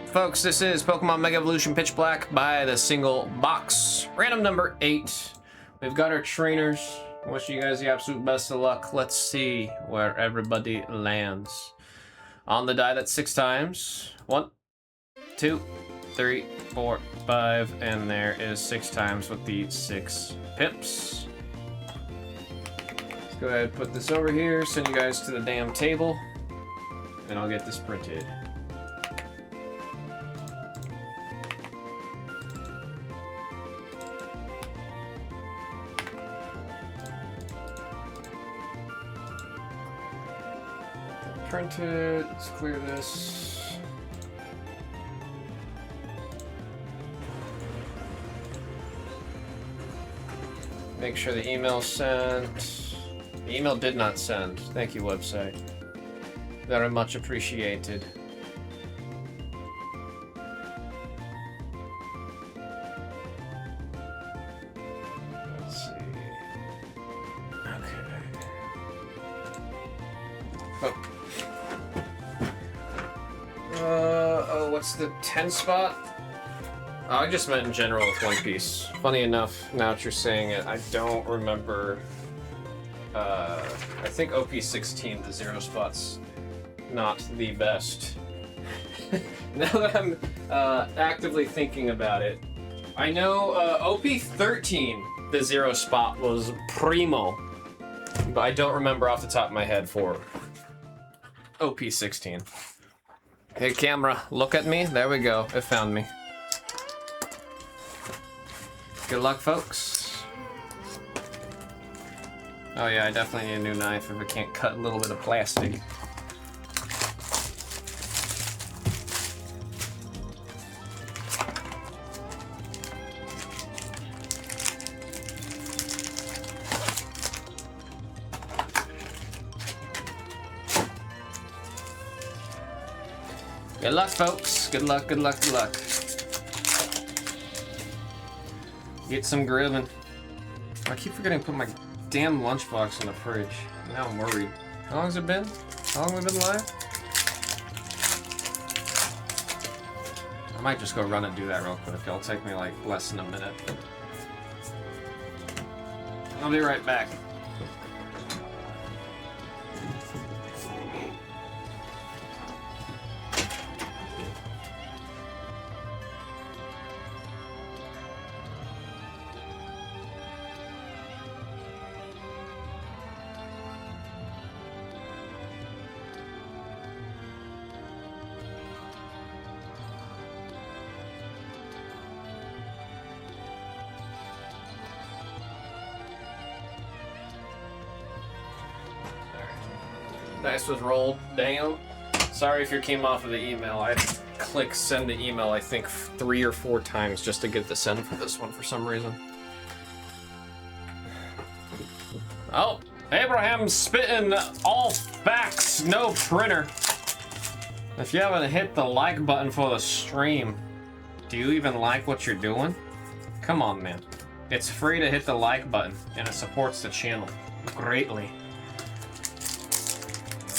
folks, this is Pokemon Mega Evolution Pitch Black by the single box. Random number 8. We've got our trainers. Wish you guys the absolute best of luck. Let's see where everybody lands. On the die, that's 6 times. 1, 2, 3, 4, 5, and there is 6 times with the 6 pips. Let's go ahead and put this over here, send you guys to the damn table, and I'll get this printed. Printed, let's clear this. Make sure the email's sent. The email did not send. Thank you, website. Very much appreciated. Let's see. Okay. Oh, what's the 10 spot? Oh, I just meant in general with One Piece. Funny enough, now that you're saying it, I don't remember. I think OP16, the 0 spot's not the best. Now that I'm actively thinking about it, I know OP13, the 0 spot was primo, but I don't remember off the top of my head for OP16. Hey camera, look at me. There we go. It found me. Good luck, folks. Oh yeah, I definitely need a new knife if I can't cut a little bit of plastic. Good luck, folks. Good luck, good luck, good luck. Get some grilling. I keep forgetting to put my damn lunchbox in the fridge. Now I'm worried. How long has it been? How long have we been live? I might just go run and do that real quick. It'll take me like less than a minute. I'll be right back. Dice was rolled down. Sorry if you came off of the email. I click send the email I think 3 or 4 times just to get the send for this one for some reason. Oh, Abraham's spitting all facts, no printer. If you haven't hit the like button for the stream, do you even like what you're doing? Come on, man. It's free to hit the like button and it supports the channel greatly.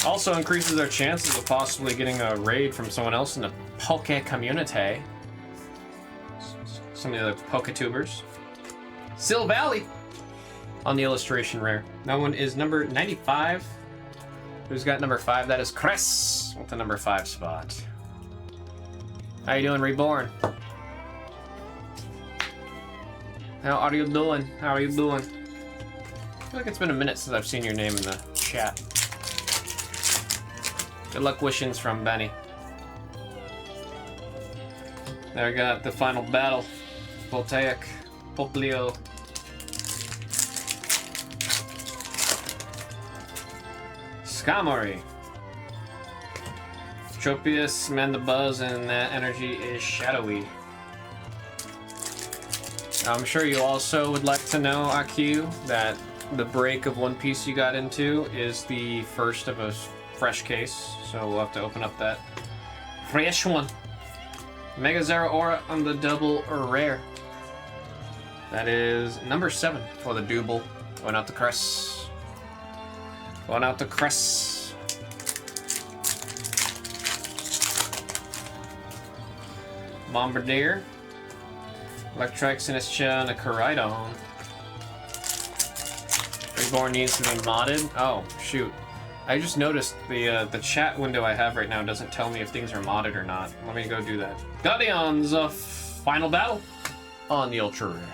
Also increases our chances of possibly getting a raid from someone else in the Poke community. Some of the other Poketubers. Silvally on the illustration rare. That one is number 95. Who's got number 5? That is Cress with the number 5 spot. How you doing, Reborn? How are you doing? How are you doing? I feel like it's been a minute since I've seen your name in the chat. Good luck wishings from Benny. There we got the final battle. Voltaic, Poplio. Skarmory. Tropius, Mandibuzz, and that energy is shadowy. I'm sure you also would like to know, AQ, that the break of One Piece you got into is the first of a fresh case, so we'll have to open up that fresh one. Mega Zeraora on the double rare. That is number 7 for the double. Going out to Cress. Going out to Cress. Bombardier. Electrike, Sinistcha, and a Koraidon. Reborn needs to be modded. Oh, shoot. I just noticed the chat window I have right now doesn't tell me if things are modded or not. Let me go do that. Guardians of Final Battle on the Ultra Rare.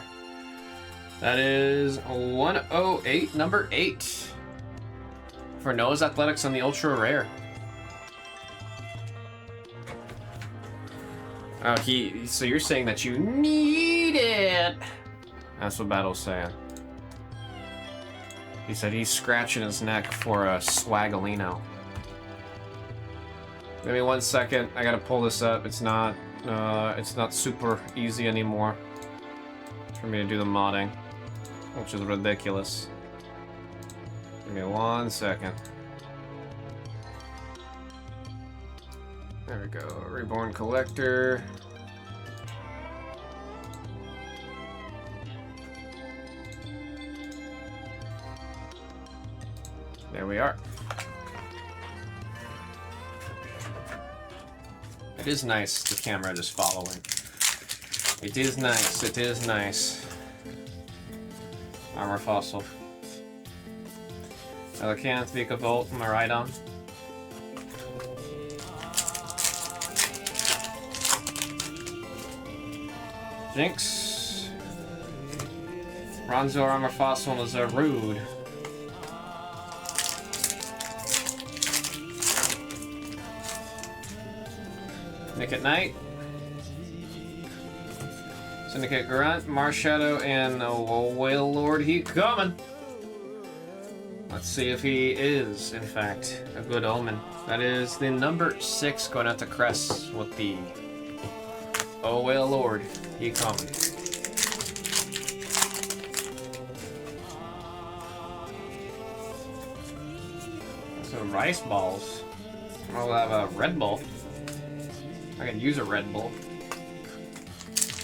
That is 108, number 8. For Noah's Athletics on the Ultra Rare. Oh, so you're saying that you need it. That's what Battle's saying. He said he's scratching his neck for a Swagalino. Give me 1 second. I gotta pull this up. It's not super easy anymore for me to do the modding, which is ridiculous. Give me 1 second. There we go. Reborn Collector. There we are. It is nice, the camera just following. It is nice, it is nice. Armor Fossil. Elicanth, Vikavolt, Miraidon. Jinx. Bronzor, Armor Fossil, and a Zarude. Nick at Night. Syndicate Grunt, Marshadow, and Whale Lord Heat coming. Let's see if he is, in fact, a good omen. That is the number 6 going out to Cress with the Whale Lord Heat coming. Some rice balls. I'll have a Red Bull. I can use a Red Bull.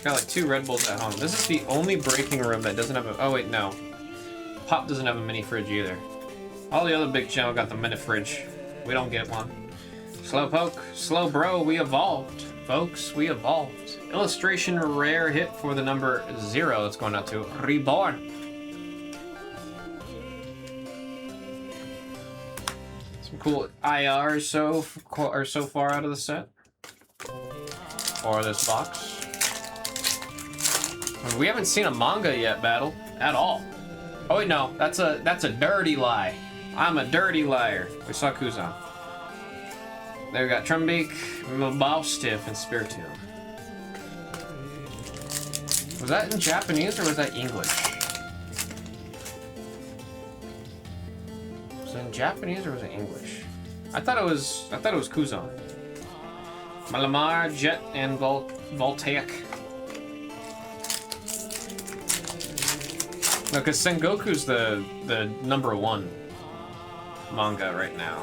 Got like 2 Red Bulls at home. This is the only breaking room that doesn't have a... Oh wait, no. Pop doesn't have a mini fridge either. All the other big channel got the mini fridge. We don't get one. Slowpoke, Slow Bro, we evolved. Folks, we evolved. Illustration rare hit for the number 0. It's going out to Reborn. Some cool IRs so far out of the set. Or this box. We haven't seen a manga yet, Battle, at all. Oh wait, no, that's a dirty lie. I'm a dirty liar. We saw Kuzan. There we got Trumbeak, Mabosstiff, and Spiritomb. Was that in Japanese or was that English? Was it in Japanese or was it English? I thought it was Kuzan. Malamar, Jet, and Voltaic. No, because Sengoku's the number 1 manga right now.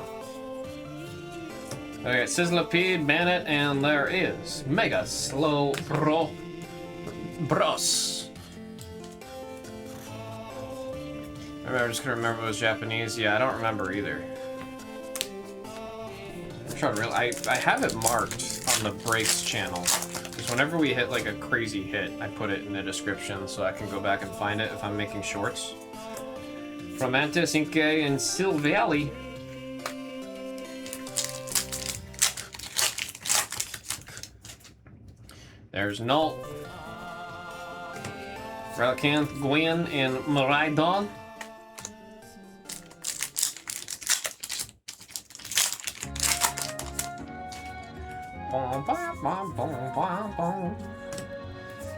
Okay, Sizzlipede, Bandit, and there is Mega Slow Bros. Maybe I'm just gonna remember it was Japanese. Yeah, I don't remember either. I'm trying to I have it marked on the Breaks channel. Because whenever we hit like a crazy hit, I put it in the description so I can go back and find it if I'm making shorts. From Mantis, Inkay, and Silvally. There's Null. Relicanth, Gwen, and Miraidon.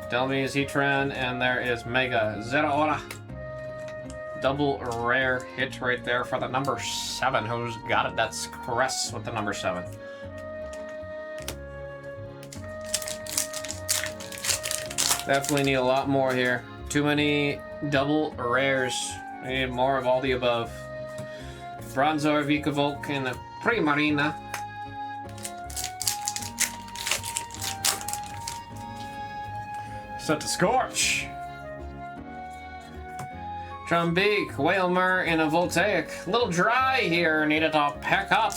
Delmy's Heatran, and there is Mega Zeraora. Double rare hit right there for the number 7. Who's got it? That's Cress with the number 7. Definitely need a lot more here. Too many double rares. We need more of all the above. Bronzor, Vikavolt, and the Primarina. Set to Scorch. Trumbeak, Wailmer, and a Voltaic. A little dry here. Needed to pack up.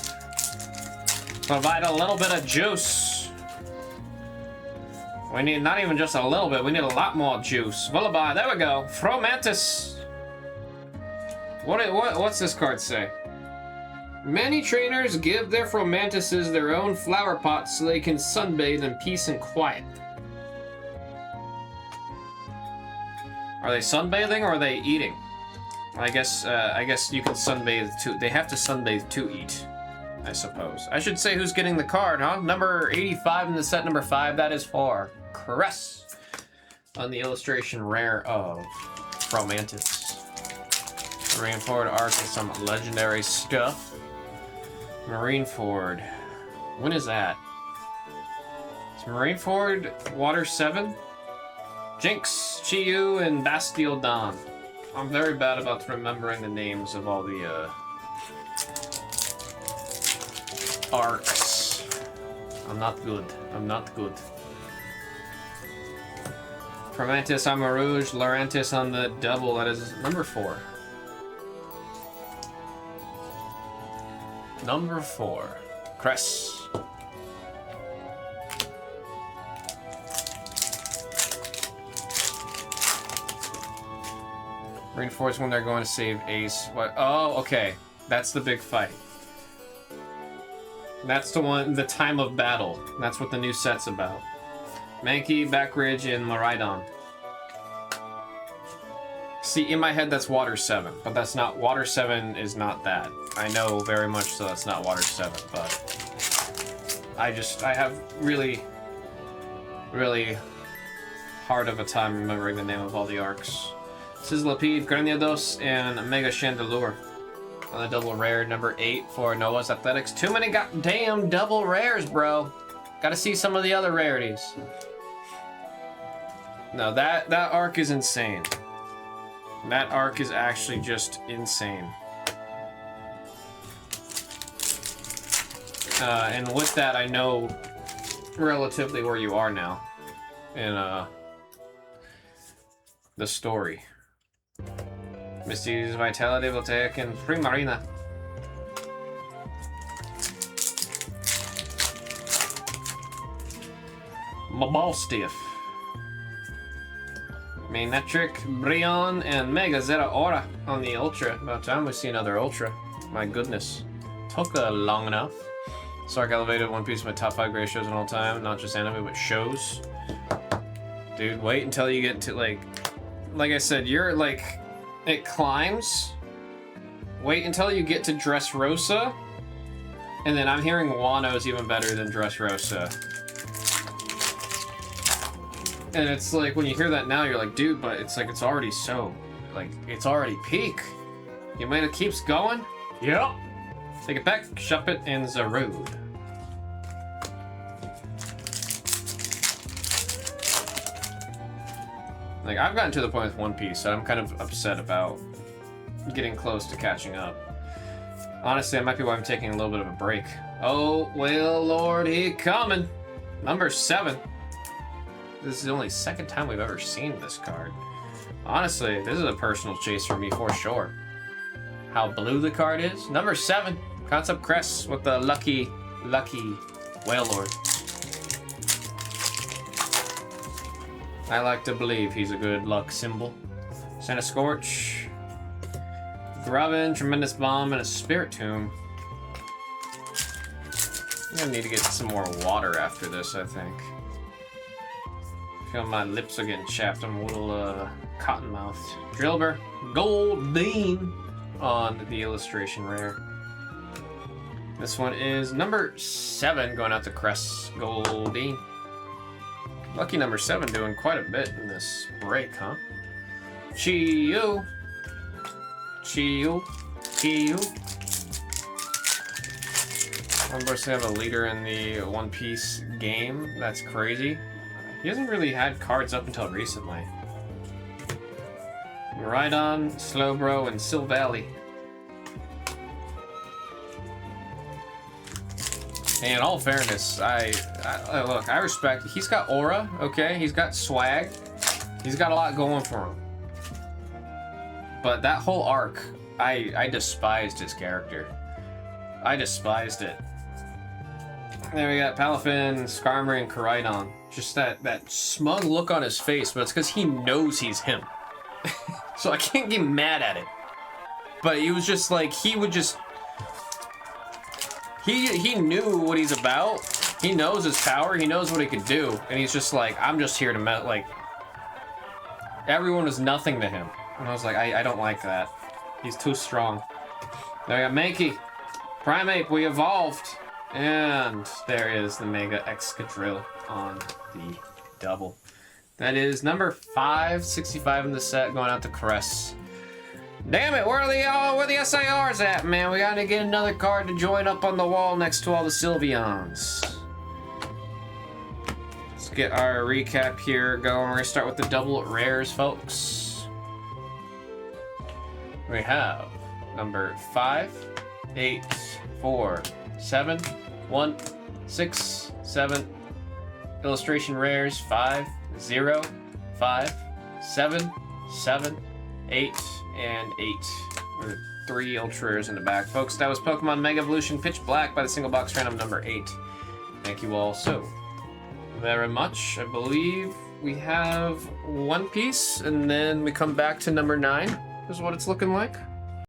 Provide a little bit of juice. We need not even just a little bit, we need a lot more juice. Vullaby, there we go. Fromantis. What's this card say? Many trainers give their Fromantises their own flower pots so they can sunbathe in peace and quiet. Are they sunbathing or are they eating? I guess you can sunbathe too. They have to sunbathe to eat, I suppose. I should say who's getting the card, huh? Number 85 in the set, number 5. That is for Cress on the illustration rare of Fromantis. Marineford Arc is some legendary stuff. Marineford. When is that? Is Marineford Water 7? Jinx, Chi-Yu, and Bastille Dawn. I'm very bad about remembering the names of all the arcs. I'm not good. I'm not good. Fromantis on Marouge, Lurantis on the double. That is number 4. Number 4. Cress. Reinforce when they're going to save Ace. What? Oh, okay. That's the big fight. That's the one, the time of battle. That's what the new set's about. Mankey, Backridge, and Miraidon. See, in my head, that's Water 7, but that's not. Water 7 is not that. I know very much so that's not Water 7, but I have really, really hard of a time remembering the name of all the arcs. Sizzlipede, Graniados, and Mega Chandelure. On the double rare, number 8 for Noah's Athletics. Too many goddamn double rares, bro. Gotta see some of the other rarities. No, that arc is insane. That arc is actually just insane. And with that, I know relatively where you are now in the story. Misty's Vitality, Voltaic, and Primarina. Mabalstiff. Magnetric, Brionne, and Mega Zeta Aura on the Ultra. About time we see another Ultra. My goodness. Took long enough. Sark elevated, one piece of my top 5 greatest shows in all time. Not just anime, but shows. Dude, wait until you get to, like I said, you're, like, it climbs. Wait until you get to Dressrosa. And then I'm hearing Wano's even better than Dressrosa. And it's like, when you hear that now, you're like, dude, but it's like, it's already so, like, it's already peak. You mean it keeps going? Yep. Take it back, Shuppet, and Zarude. Like, I've gotten to the point with One Piece, so I'm kind of upset about getting close to catching up. Honestly, that might be why I'm taking a little bit of a break. Oh, well, Lord, he coming. Number 7. This is the only second time we've ever seen this card. Honestly, this is a personal chase for me for sure. How blue the card is. Number 7, Concept Crest with the lucky Whale Lord. I like to believe he's a good luck symbol. Santa Scorch, Graven, Tremendous Bomb, and a Spiritomb. I'm gonna need to get some more water after this, I think. I feel my lips are getting chapped. I'm a little cotton-mouthed. Drillbur, Goldeen on the illustration rare. This one is number 7, going out to Crest Goldeen. Lucky number 7 doing quite a bit in this break, huh? Chi-Yu. Chi-Yu. Chi-Yu. I'm supposed to have a leader in the One Piece game. That's crazy. He hasn't really had cards up until recently. Miraidon, Slowbro, and Silvally. And in all fairness, I look, I respect. He's got aura, okay? He's got swag. He's got a lot going for him. But that whole arc, I despised his character. I despised it. There we got Palafin, Skarmory, and Koraidon. Just that smug look on his face, but it's because he knows he's him. So I can't get mad at it. But he was just like, he would just... He knew what he's about. He knows his power. He knows what he could do. And he's just like, I'm just here to like... Everyone was nothing to him. And I was like, I don't like that. He's too strong. There we got Mankey. Primeape, we evolved. And there is the Mega Excadrill on the double. That is number 565 in the set, going out to Caress. Damn it, where the SIRs at, man? We gotta get another card to join up on the wall next to all the Sylveons. Let's get our recap here going. We're gonna start with the double rares, folks. We have number 5, 8, 4, 7, 1, 6, 7. Illustration rares 5, 0, 5, 7, 7, 8, and 8. With 3 ultra rares in the back. Folks, that was Pokemon Mega Evolution Pitch Black by the single box random number 8. Thank you all so very much. I believe we have one piece, and then we come back to number 9, is what it's looking like.